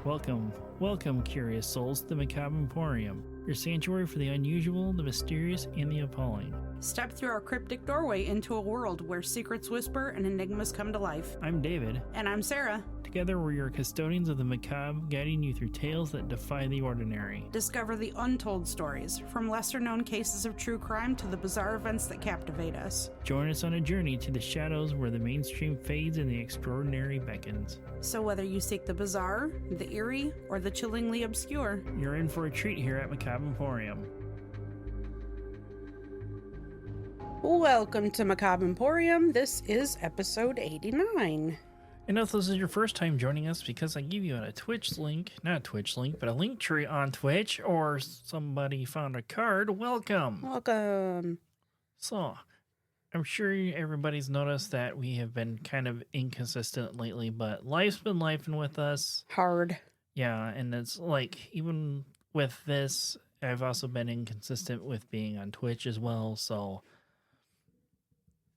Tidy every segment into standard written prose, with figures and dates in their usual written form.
Welcome, curious souls, to the Macabre Emporium, your sanctuary for the unusual, the mysterious, and the appalling. Step through our cryptic doorway into a world where secrets whisper and enigmas come to life. I'm David. And I'm Sarah. Together, we're your custodians of the macabre, guiding you through tales that defy the ordinary. Discover the untold stories, from lesser-known cases of true crime to the bizarre events that captivate us. Join us on a journey to the shadows where the mainstream fades and the extraordinary beckons. So whether you seek the bizarre, the eerie, or the chillingly obscure, you're in for a treat here at Macabre Emporium. Welcome to Macabre Emporium. This is episode 89. And if this is your first time joining us because I give you a Twitch link, not a Twitch link, but a link tree on Twitch, or somebody found a card, welcome. Welcome. So, I'm sure everybody's noticed that we have been kind of inconsistent lately, but life's been lifing with us. Hard. Yeah, and it's like, even with this, I've also been inconsistent with being on Twitch as well, so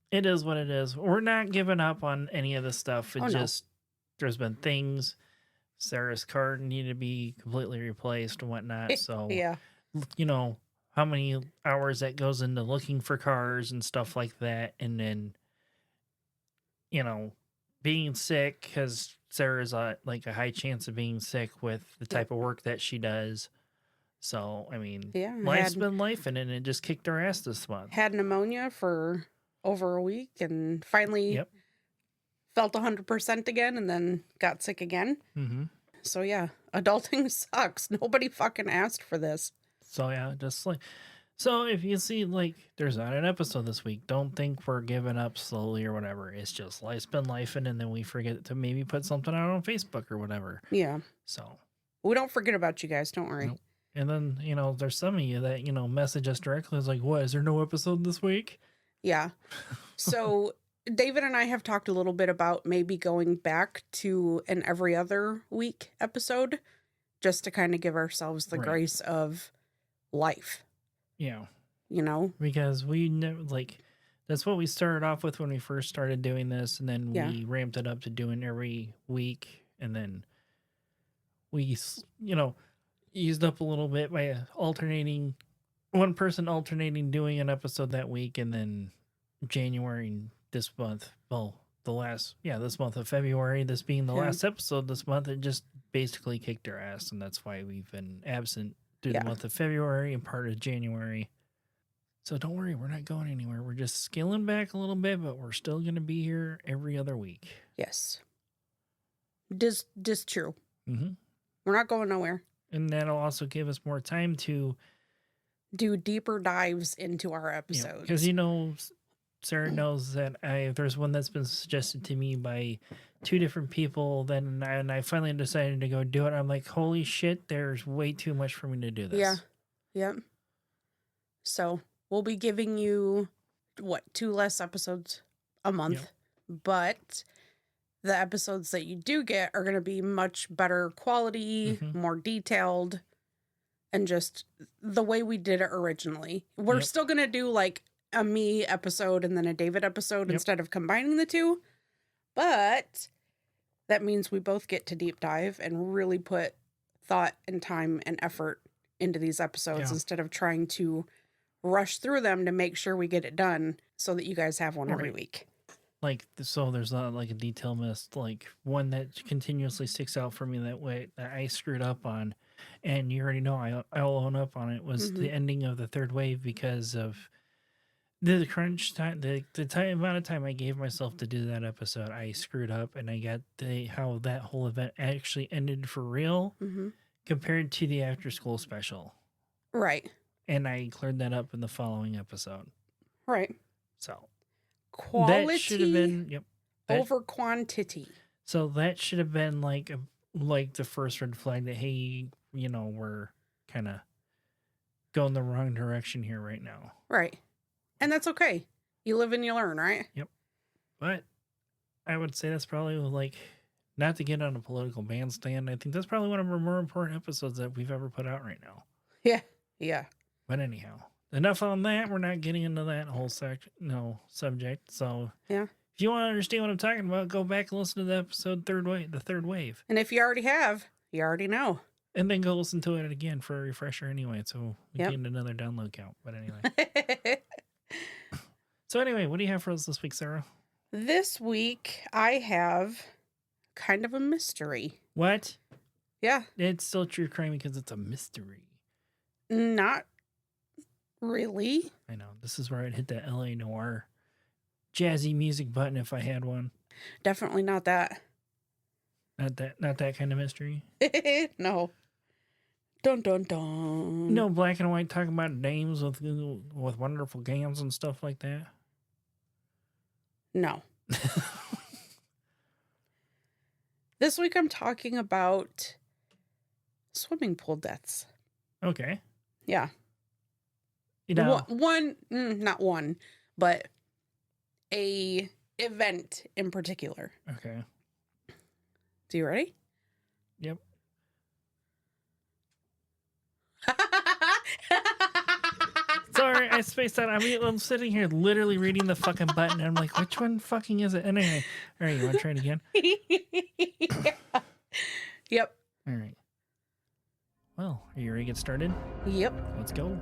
it is what it is. We're not giving up on any of this stuff. There's been things. Sarah's card needed to be completely replaced and whatnot. So, yeah, you know, how many hours that goes into looking for cars and stuff like that. And then, you know, being sick, because Sarah's like a high chance of being sick with the type of work that she does. So, I mean, life's been life, and it just kicked our ass this month. Had pneumonia for over a week and finally felt 100% again and then got sick again. Mm-hmm. So yeah, adulting sucks. Nobody fucking asked for this. So yeah, so if you see like there's not an episode this week, don't think we're giving up slowly or whatever. It's just life's been lifing, and then we forget to maybe put something out on Facebook or whatever. Yeah. So we don't forget about you guys. Don't worry. Nope. And then, you know, there's some of you that, you know, message us directly. It's like, what, is there no episode this week? Yeah. So David and I have talked a little bit about maybe going back to an every other week episode just to kind of give ourselves the grace of life. Yeah. You know? Because we never, like, that's what we started off with when we first started doing this. And then we ramped it up to doing every week. And then we, you know, eased up a little bit by alternating one person doing an episode that week, and then January this month, this month of February, this being the last episode this month, it just basically kicked our ass, and that's why we've been absent through the month of February and part of January. So don't worry, we're not going anywhere. We're just scaling back a little bit, but we're still going to be here every other week. Yes. This true. Mm-hmm. We're not going nowhere. And that'll also give us more time to do deeper dives into our episodes. Because, you know, Sarah knows that there's one that's been suggested to me by two different people. Then I finally decided to go do it. I'm like, holy shit, there's way too much for me to do this. Yeah. Yep. So we'll be giving you, 2 less episodes a month. Yep. But the episodes that you do get are going to be much better quality, more detailed, and just the way we did it originally. We're still going to do like a me episode and then a David episode instead of combining the two. But that means we both get to deep dive and really put thought and time and effort into these episodes instead of trying to rush through them to make sure we get it done so that you guys have one every week. Like, so there's not like a detail missed, like one that continuously sticks out for me that way that I screwed up on. And you already know I'll own up on it, was the ending of the third wave, because of the crunch time, the amount of time I gave myself to do that episode. I screwed up, and I got how that whole event actually ended for real compared to the after school special. Right. And I cleared that up in the following episode. Right. So quality that should have been over quantity. So that should have been like the first red flag that, hey, you know, we're kind of going the wrong direction here right now. Right. And that's okay. You live and you learn, right? Yep. But I would say that's probably like, not to get on a political bandstand, I think that's probably one of our more important episodes that we've ever put out right now. Yeah. Yeah. But anyhow, enough on that. We're not getting into that whole subject. So yeah. If you want to understand what I'm talking about, go back and listen to the episode the third wave. And if you already have, You already know. And then go listen to it again for a refresher anyway, so we gained another download count. But anyway. So anyway, what do you have for us this week, Sarah? This week, I have kind of a mystery. What? Yeah. It's still true crime because it's a mystery. Not really. I know. This is where I'd hit the LA Noir jazzy music button if I had one. Definitely not that. Not that kind of mystery. No. Dun dun dun. No black and white talking about names with wonderful gams and stuff like that. No. This week I'm talking about swimming pool deaths. Okay. Yeah. You know, not one, but a event in particular. Okay. So you ready? Yep. Sorry, I spaced out. I'm sitting here literally reading the fucking button, and I'm like, which one fucking is it? And anyway, all right, you want to try it again? Yeah. Yep. All right. Well, are you ready to get started? Yep. Let's go.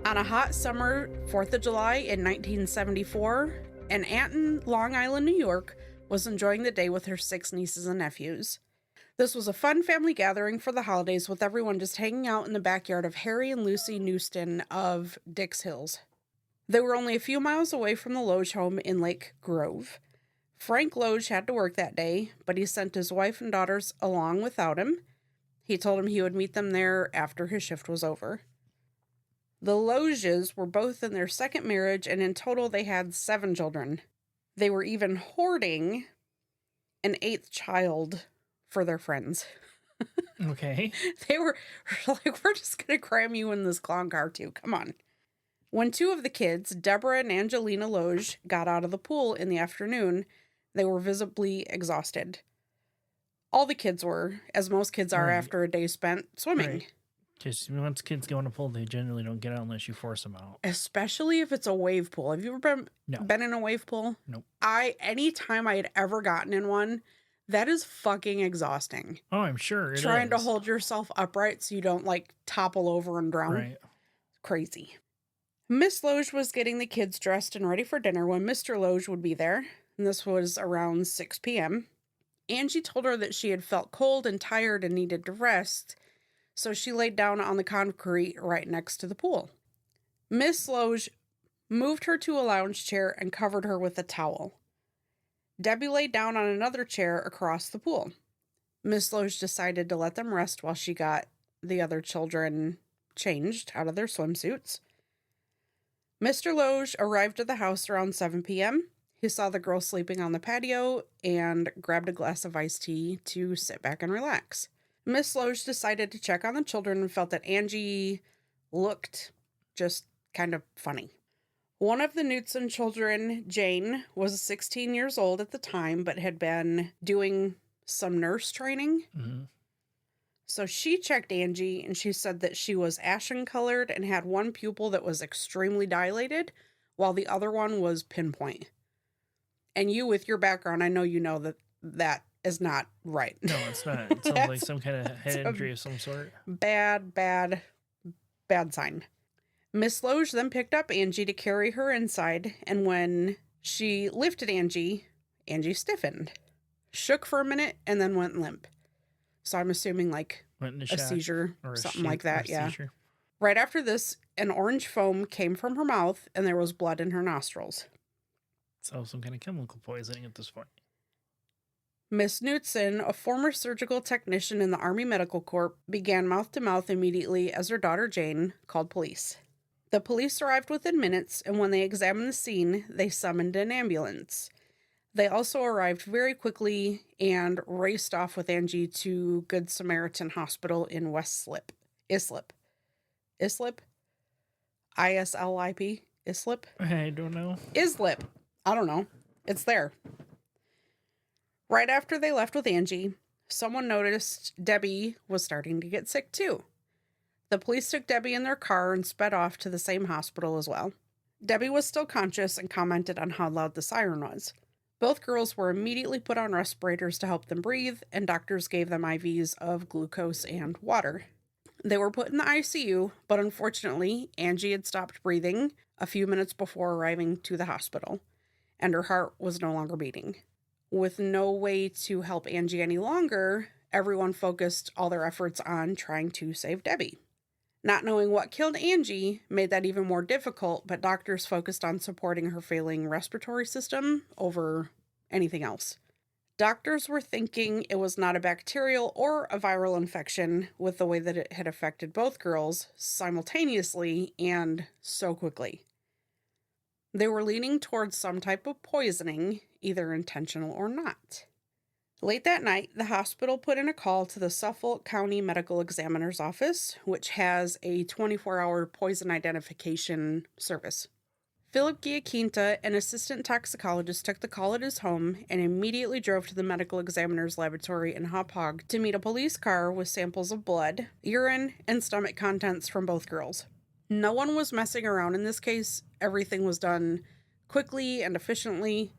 On a hot summer 4th of July in 1974, an aunt in Long Island, New York, was enjoying the day with her 6 nieces and nephews. This was a fun family gathering for the holidays with everyone just hanging out in the backyard of Harry and Lucy Newston of Dix Hills. They were only a few miles away from the Loge home in Lake Grove. Frank Loge had to work that day, but he sent his wife and daughters along without him. He told him he would meet them there after his shift was over. The Loges were both in their second marriage, and in total they had 7 children. They were even hoarding an 8th child for their friends. Okay. They were like, we're just going to cram you in this clown car too. Come on. When 2 of the kids, Deborah and Angelina Loge, got out of the pool in the afternoon, they were visibly exhausted. All the kids were, as most kids are after a day spent swimming. Right. Just once kids go in a pool, they generally don't get out unless you force them out. Especially if it's a wave pool. Have you ever been in a wave pool? Nope. Anytime I had ever gotten in one, that is fucking exhausting. Oh, I'm sure. Trying to hold yourself upright so you don't like topple over and drown. Right. Crazy. Miss Loge was getting the kids dressed and ready for dinner when Mr. Loge would be there. And this was around 6 p.m. Angie told her that she had felt cold and tired and needed to rest, so she laid down on the concrete right next to the pool. Miss Loge moved her to a lounge chair and covered her with a towel. Debbie laid down on another chair across the pool. Miss Loge decided to let them rest while she got the other children changed out of their swimsuits. Mr. Loge arrived at the house around 7 p.m. He saw the girls sleeping on the patio and grabbed a glass of iced tea to sit back and relax. Miss Loge decided to check on the children and felt that Angie looked just kind of funny. One of the Knudsen children, Jane, was 16 years old at the time, but had been doing some nurse training. Mm-hmm. So she checked Angie, and she said that she was ashen-colored and had one pupil that was extremely dilated, while the other one was pinpoint. And you, with your background, I know you know that is not right. No, it's not. It sounds like some kind of head injury of some sort. Bad sign. Miss Loge then picked up Angie to carry her inside, and when she lifted Angie stiffened, shook for a minute, and then went limp. So I'm assuming like a seizure or something like that, yeah. Seizure. Right after this, an orange foam came from her mouth, and there was blood in her nostrils. So some kind of chemical poisoning at this point. Miss Knudsen, a former surgical technician in the Army Medical Corps, began mouth-to-mouth immediately as her daughter Jane called police. The police arrived within minutes, and when they examined the scene, they summoned an ambulance. They also arrived very quickly and raced off with Angie to Good Samaritan Hospital in Islip? Islip? Islip? I don't know. Islip. I don't know. It's there. Right after they left with Angie, someone noticed Debbie was starting to get sick too. The police took Debbie in their car and sped off to the same hospital as well. Debbie was still conscious and commented on how loud the siren was. Both girls were immediately put on respirators to help them breathe, and doctors gave them IVs of glucose and water. They were put in the ICU, but unfortunately, Angie had stopped breathing a few minutes before arriving to the hospital, and her heart was no longer beating. With no way to help Angie any longer, everyone focused all their efforts on trying to save Debbie. Not knowing what killed Angie made that even more difficult, but doctors focused on supporting her failing respiratory system over anything else. Doctors were thinking it was not a bacterial or a viral infection with the way that it had affected both girls simultaneously and so quickly. They were leaning towards some type of poisoning, either intentional or not. Late that night, the hospital put in a call to the Suffolk County Medical Examiner's Office, which has a 24-hour poison identification service. Philip Giaquinta, an assistant toxicologist, took the call at his home and immediately drove to the medical examiner's laboratory in Hauppauge to meet a police car with samples of blood, urine, and stomach contents from both girls. No one was messing around in this case. Everything was done quickly and efficiently.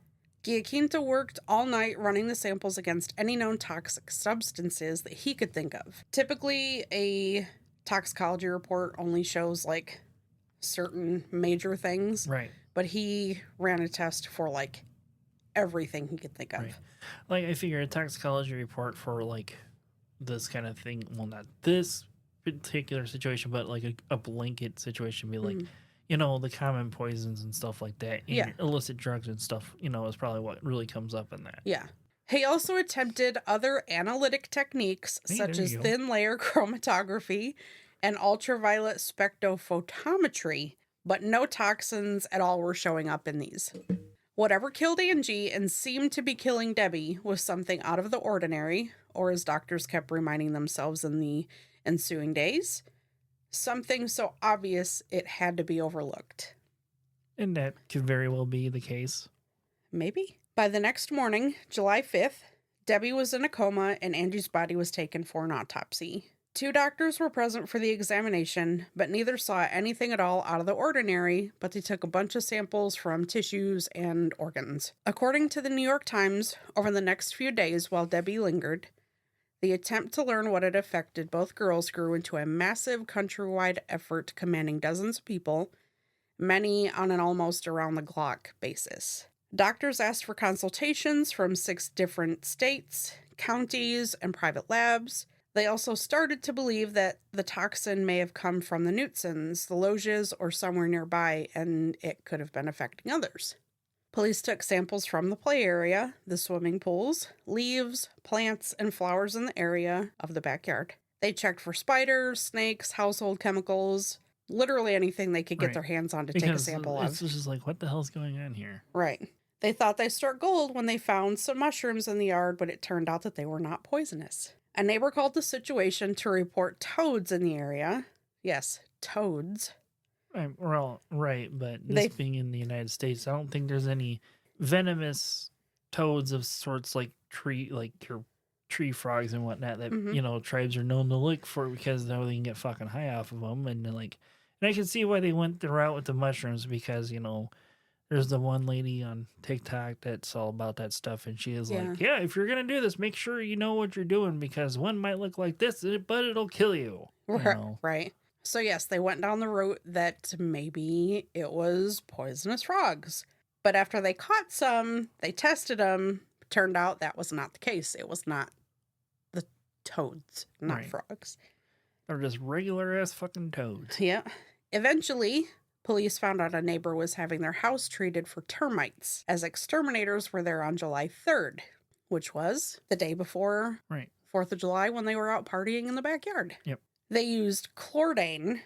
Giaquinta worked all night running the samples against any known toxic substances that he could think of. Typically, a toxicology report only shows like certain major things. Right. But he ran a test for like everything he could think of. Right. Like I figure a toxicology report for like this kind of thing, well, not this particular situation, but like a blanket situation, be like, you know, the common poisons and stuff like that, and illicit drugs and stuff, you know, is probably what really comes up in that. Yeah. He also attempted other analytic techniques such as thin layer chromatography and ultraviolet spectrophotometry, but no toxins at all were showing up in these. Whatever killed Angie and seemed to be killing Debbie was something out of the ordinary, or as doctors kept reminding themselves in the ensuing days, something so obvious it had to be overlooked. And that could very well be the case. Maybe. By the next morning, July 5th, Debbie was in a coma and Angie's body was taken for an autopsy. 2 doctors were present for the examination, but neither saw anything at all out of the ordinary, but they took a bunch of samples from tissues and organs. According to the New York Times, over the next few days while Debbie lingered, the attempt to learn what had affected both girls grew into a massive countrywide effort commanding dozens of people, many on an almost around-the-clock basis. Doctors asked for consultations from 6 different states, counties, and private labs. They also started to believe that the toxin may have come from the Noodz, the loges, or somewhere nearby, and it could have been affecting others. Police took samples from the play area, the swimming pools, leaves, plants, and flowers in the area of the backyard. They checked for spiders, snakes, household chemicals, literally anything they could get their hands on to take a sample of. It's just like, what the hell's going on here? Right. They thought they struck gold when they found some mushrooms in the yard, but it turned out that they were not poisonous. A neighbor called the situation to report toads in the area. Yes, toads. Well, right, but this being in the United States, I don't think there's any venomous toads of sorts like your tree frogs and whatnot that, you know, tribes are known to look for because they can get fucking high off of them. And I can see why they went the route with the mushrooms because, you know, there's the one lady on TikTok that's all about that stuff. And she is like, yeah, if you're going to do this, make sure you know what you're doing because one might look like this, but it'll kill you. Right. So yes, they went down the route that maybe it was poisonous frogs. But after they caught some, they tested them. Turned out that was not the case. It was not the toads, not frogs. They're just regular ass fucking toads. Yeah. Eventually, police found out a neighbor was having their house treated for termites as exterminators were there on July 3rd, which was the day before 4th of July when they were out partying in the backyard. Yep. They used chlordane,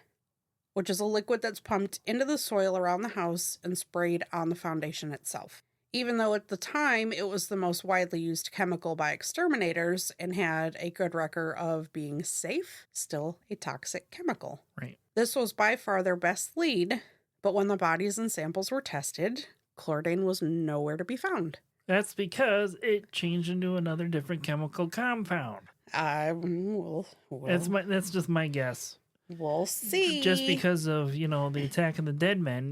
which is a liquid that's pumped into the soil around the house and sprayed on the foundation itself. Even though at the time it was the most widely used chemical by exterminators and had a good record of being safe, still a toxic chemical. Right. This was by far their best lead, but when the bodies and samples were tested, chlordane was nowhere to be found. That's because it changed into another different chemical compound. Well. That's just my guess. We'll see. Just because of, the Attack of the Dead Men,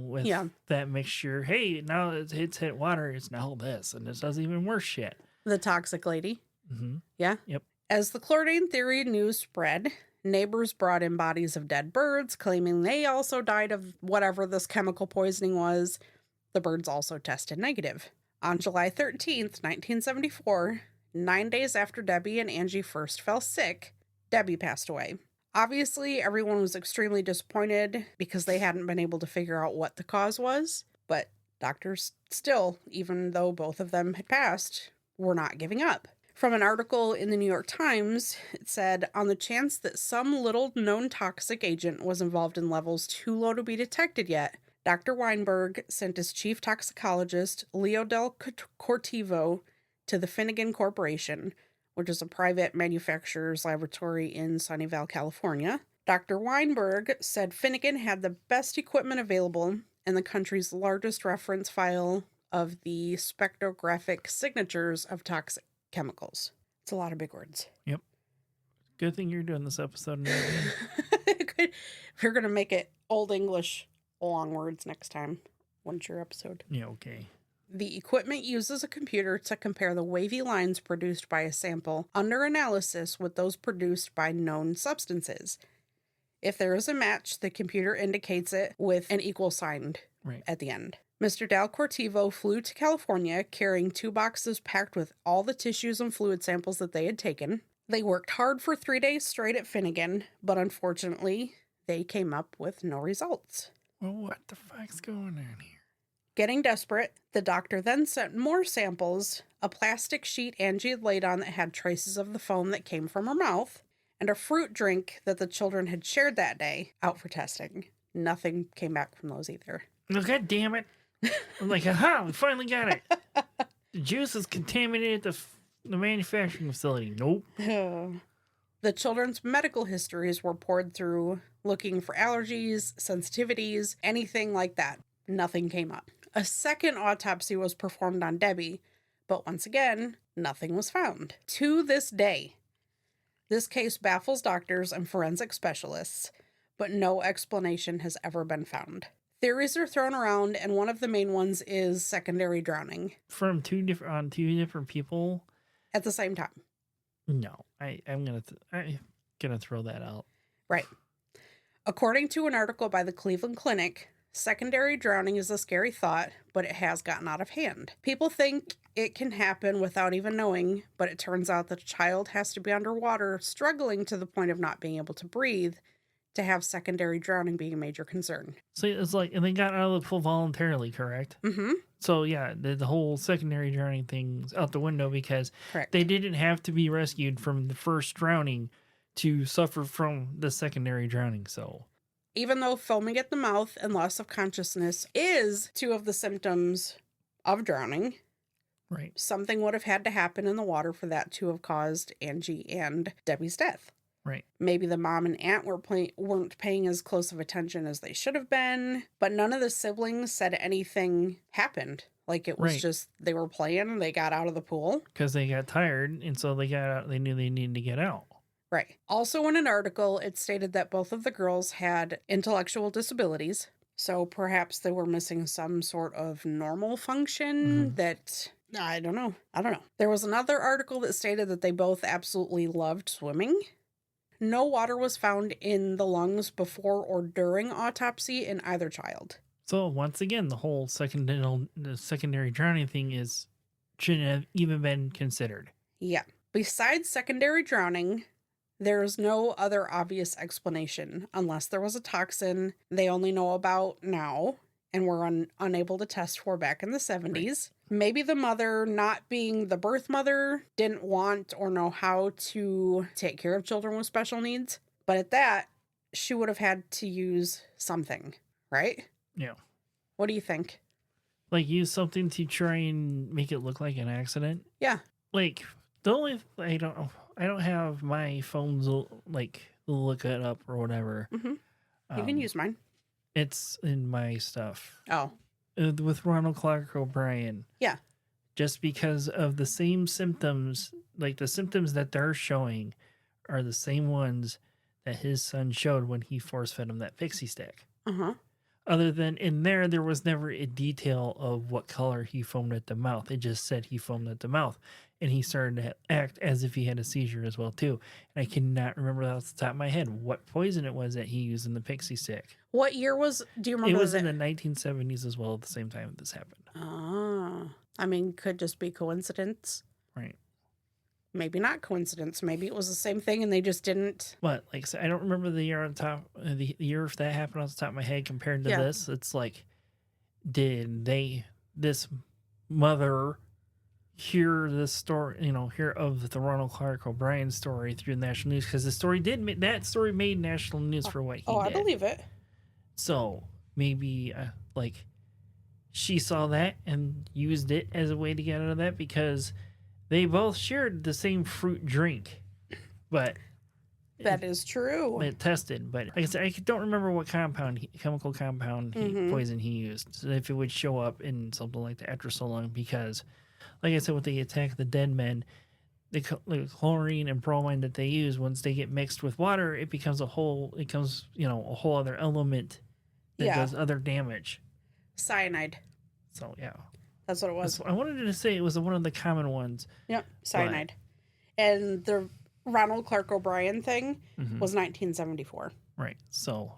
with that mixture. Hey, now it's hit water. It's now this. And this does even worse shit. The toxic lady. Mm-hmm. Yeah. Yep. As the chlorine theory news spread, neighbors brought in bodies of dead birds, claiming they also died of whatever this chemical poisoning was. The birds also tested negative. On July 13th, 1974, 9 days after Debbie and Angie first fell sick, Debbie passed away. Obviously, everyone was extremely disappointed because they hadn't been able to figure out what the cause was, but doctors still, even though both of them had passed, were not giving up. From an article in the New York Times, it said, on the chance that some little known toxic agent was involved in levels too low to be detected yet, Dr. Weinberg sent his chief toxicologist, Leo Del Cortivo, to the Finnegan Corporation, which is a private manufacturer's laboratory in Sunnyvale, California. Dr. Weinberg said Finnegan had the best equipment available and the country's largest reference file of the spectrographic signatures of toxic chemicals. It's a lot of big words. Yep. Good thing you're doing this episode. We're going to make it Old English long words next time. When's your episode? Yeah, okay. The equipment uses a computer to compare the wavy lines produced by a sample under analysis with those produced by known substances. If there is a match, the computer indicates it with an equal sign at the end. Mr. Del Cortivo flew to California carrying 2 boxes packed with all the tissues and fluid samples that they had taken. They worked hard for 3 days straight at Finnegan, but unfortunately, they came up with no results. Well, what the fuck's going on here? Getting desperate, the doctor then sent more samples, a plastic sheet Angie had laid on that had traces of the foam that came from her mouth, and a fruit drink that the children had shared that day, out for testing. Nothing came back from those either. Oh, God damn it. I'm like, aha, we finally got it. The juice is contaminated at the manufacturing facility. Nope. The children's medical histories were poured through, looking for allergies, sensitivities, anything like that. Nothing came up. A second autopsy was performed on Debbie, but once again, nothing was found. To this day, this case baffles doctors and forensic specialists, but no explanation has ever been found. Theories are thrown around, and one of the main ones is secondary drowning. From two different people? At the same time. No, I'm gonna throw that out. Right. According to an article by the Cleveland Clinic, secondary drowning is a scary thought, but it has gotten out of hand. People think it can happen without even knowing, but it turns out that a child has to be underwater, struggling to the point of not being able to breathe, to have secondary drowning being a major concern. So it's like, and they got out of the pool voluntarily, correct? Mm-hmm. So yeah, the whole secondary drowning thing's out the window because they didn't have to be rescued from the first drowning to suffer from the secondary drowning. So even though foaming at the mouth and loss of consciousness is 2 of the symptoms of drowning, right, something would have had to happen in the water for that to have caused Angie and Debbie's death. Right. Maybe the mom and aunt weren't paying as close of attention as they should have been, but none of the siblings said anything happened. Like it was just, they were playing and they got out of the pool. Because they got tired, and so they got out. They knew they needed to get out. Right. Also in an article, it stated that both of the girls had intellectual disabilities. So perhaps they were missing some sort of normal function that, I don't know. There was another article that stated that they both absolutely loved swimming. No water was found in the lungs before or during autopsy in either child. So once again, the whole secondary drowning thing shouldn't have even been considered. Yeah. Besides secondary drowning, there is no other obvious explanation unless there was a toxin they only know about now and were unable to test for back in the 70s. Right. Maybe the mother, not being the birth mother, didn't want or know how to take care of children with special needs. But at that, she would have had to use something, right? Yeah. What do you think? Like use something to try and make it look like an accident? Yeah. Like the only I don't have my phone's like look it up or whatever. Mm-hmm. You can use mine. It's in my stuff. Oh. With Ronald Clark O'Brien. Yeah. Just because of the same symptoms, like the symptoms that they're showing are the same ones that his son showed when he force fed him that pixie stick. Uh-huh. Other than in there was never a detail of what color he foamed at the mouth. It just said he foamed at the mouth. And he started to act as if he had a seizure as well, too. And I cannot remember off the top of my head what poison it was that he used in the pixie stick. What year do you remember? It was in the 1970s as well at the same time this happened. Oh. I mean, could just be coincidence. Right. Maybe not coincidence. Maybe it was the same thing and they just didn't. But like I said, I don't remember the year on top, the year if that happened off the top of my head compared to this. It's like, did this mother hear this story, hear of the Ronald Clark O'Brien story through the national news? Because the story that story made national news for what he did. I believe it. So maybe she saw that and used it as a way to get out of that, because they both shared the same fruit drink, but that is true. It tested, but like I said, I don't remember what chemical compound poison he used. So if it would show up in something like that after so long, because, like I said, with the Attack of the Dead Men, the chlorine and bromine that they use, once they get mixed with water, it becomes a whole other element that does other damage. Cyanide. So yeah. That's what it was. I wanted to say it was one of the common ones. Yep, cyanide. And the Ronald Clark O'Brien thing was 1974. Right, so.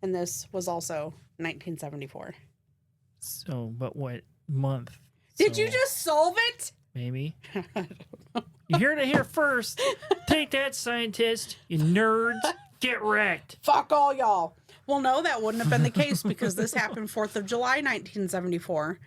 And this was also 1974. So, but what month? Did you just solve it? Maybe. You heard it here first. Take that, scientist. You nerds. Get wrecked. Fuck all y'all. Well, no, that wouldn't have been the case because this happened 4th of July, 1974.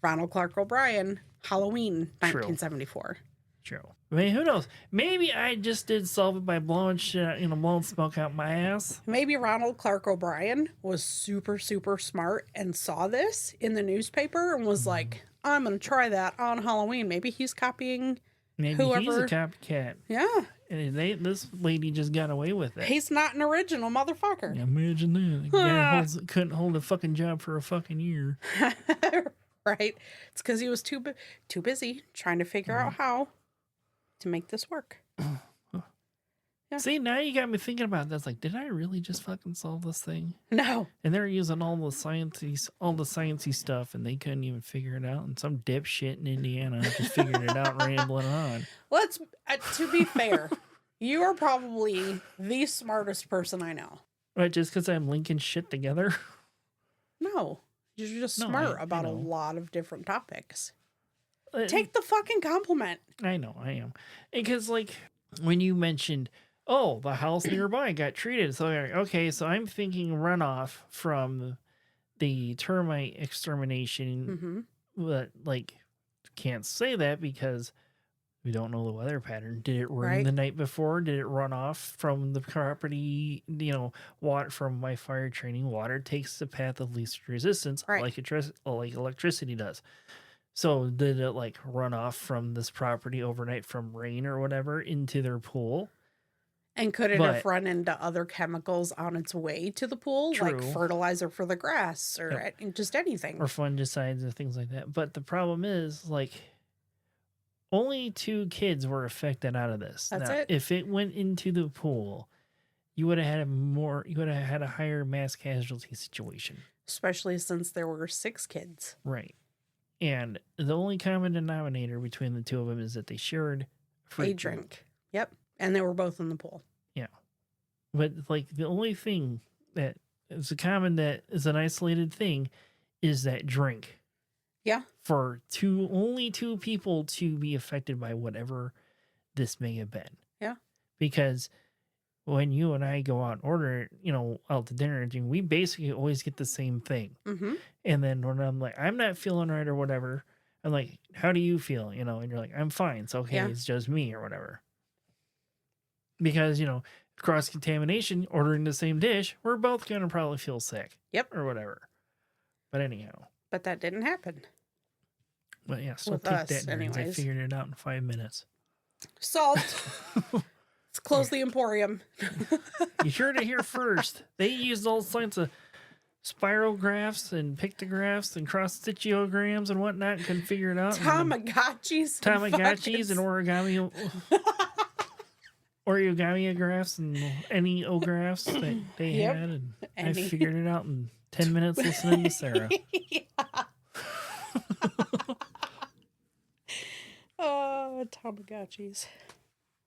Ronald Clark O'Brien, Halloween, 1974. True. I mean, who knows? Maybe I just did solve it by blowing smoke out my ass. Maybe Ronald Clark O'Brien was super, super smart and saw this in the newspaper and was like, I'm going to try that on Halloween. Maybe he's copying whoever. He's a copycat. Yeah. And this lady just got away with it. He's not an original motherfucker. Imagine that. The guy couldn't hold a fucking job for a fucking year. Right? It's because he was too busy trying to figure out how to make this work. Yeah. See, now you got me thinking about that. It's like, did I really just fucking solve this thing? No. And they're using all the sciencey stuff, and they couldn't even figure it out. And some dipshit in Indiana just figured it out, rambling on. Let's, to be fair, you are probably the smartest person I know. Right, just because I'm linking shit together? No, you're just smart about a lot of different topics. Take the fucking compliment. I know, I am. Because, like, when you mentioned, the house nearby got treated. So, okay, so I'm thinking runoff from the termite extermination. But, like, can't say that because we don't know the weather pattern. Did it rain the night before? Did it run off from the property? Water from my fire training. Water takes the path of least resistance, like electricity does. So did it like run off from this property overnight from rain or whatever into their pool? And could it have run into other chemicals on its way to the pool? True. Like fertilizer for the grass or just anything. Or fungicides or things like that. But the problem is, like, only 2 kids were affected out of this. That's now, it. If it went into the pool, you would have had a higher mass casualty situation. Especially since there were 6 kids. Right. And the only common denominator between the 2 of them is that they shared a drink. Yep. And they were both in the pool. Yeah. But like the only thing that is that is an isolated thing is that drink. Yeah. For only 2 people to be affected by whatever this may have been. Yeah. Because when you and I go out and order, out to dinner, we basically always get the same thing. Mm-hmm. And then when I'm like, I'm not feeling right or whatever, I'm like, how do you feel? And you're like, I'm fine. It's okay. Yeah. It's just me or whatever. Because, cross-contamination, ordering the same dish, we're both going to probably feel sick. Yep. Or whatever. But anyhow. But that didn't happen. But yeah, so take that, nerds. I figured it out in 5 minutes. Salt. Let's close the Emporium. You heard it here first. They used all sorts of spirographs and pictographs and cross-stitchiograms and whatnot and couldn't figure it out. Tamagotchis. And origami. origami graphs and any graphs that they Yep. had, and I Any. figured it out in 10 minutes listening to Sarah. Oh, Tamagotchis.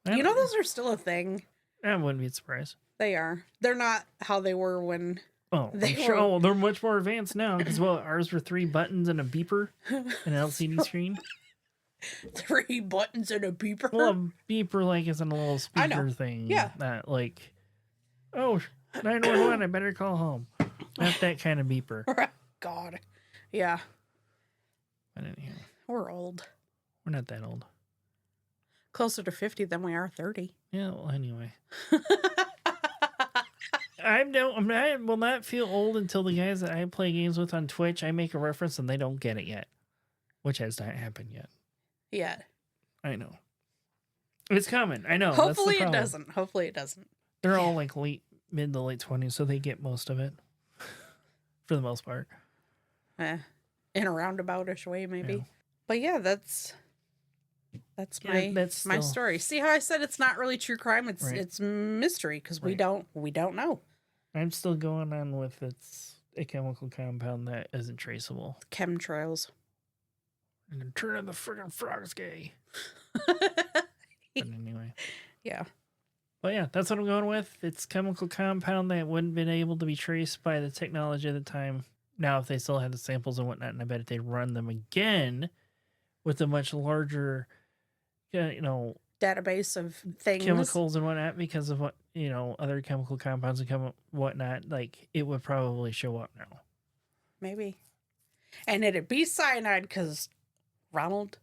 I You know those are still a thing. wouldn't be surprised. They are. They're not how they were when. Oh, They sure. were- Oh, they're much more advanced now because ours were 3 buttons and a beeper, and an LCD screen. 3 buttons and a beeper. Well, a beeper like is a little I know. speaker thing. Yeah. That like, oh, 911, I better call home. Not that kind of beeper. God. Yeah. But anyhow, We're old. we're not that old. Closer to 50 than we are 30. Yeah. Well, anyway. I will not feel old until the guys that I play games with on Twitch, I make a reference and they don't get it yet, which has not happened yet. Yeah. I know. It's coming. I know. Hopefully that's the it problem. doesn't. Hopefully it doesn't. They're all like mid to late 20s, so they get most of it for the most part. In a roundaboutish way, maybe. Yeah. But yeah, that's my still, story. See how I said it's not really true crime? It's Right. it's mystery because we Right. don't know. I'm still going on with it's a chemical compound that isn't traceable. Chemtrails. And then turn on the friggin' frog's gay. But anyway. Yeah. But yeah, that's what I'm going with. It's chemical compound that wouldn't been able to be traced by the technology at the time. Now, if they still had the samples and whatnot, and I bet if they run them again with a much larger, Database of things. chemicals and whatnot, because of what, other chemical compounds and whatnot, like it would probably show up now. Maybe. And it'd be cyanide because Ronald.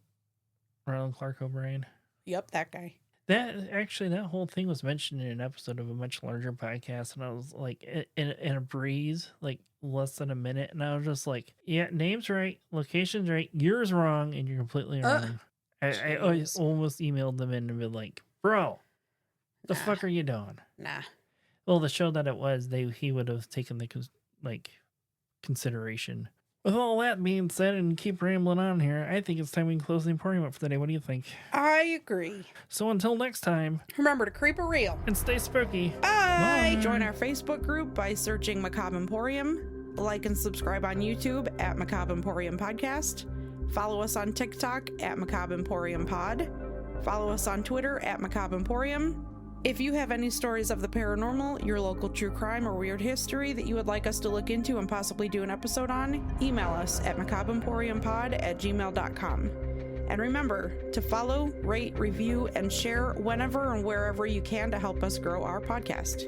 Clark O'Brien. Yep, that guy. That whole thing was mentioned in an episode of a much larger podcast, and I was like, in a breeze, like less than a minute, and I was just like, yeah, name's right, location's right, yours wrong, and you're completely wrong. I almost emailed them in and been like, bro, the fuck are you doing? Nah. Well, the show that it was, he would have taken the consideration. With all that being said, and keep rambling on here, I think it's time we can close the Emporium up for the day. What do you think? I agree. So until next time, Remember to creep a reel. and stay spooky. Bye. Bye. Join our Facebook group by searching Macabre Emporium. Like and subscribe on YouTube at Macabre Emporium Podcast. Follow us on TikTok at Macabre Emporium Pod. Follow us on Twitter at Macabre Emporium. If you have any stories of the paranormal, your local true crime, or weird history that you would like us to look into and possibly do an episode on, email us at macabreemporiumpod@gmail.com. And remember to follow, rate, review, and share whenever and wherever you can to help us grow our podcast.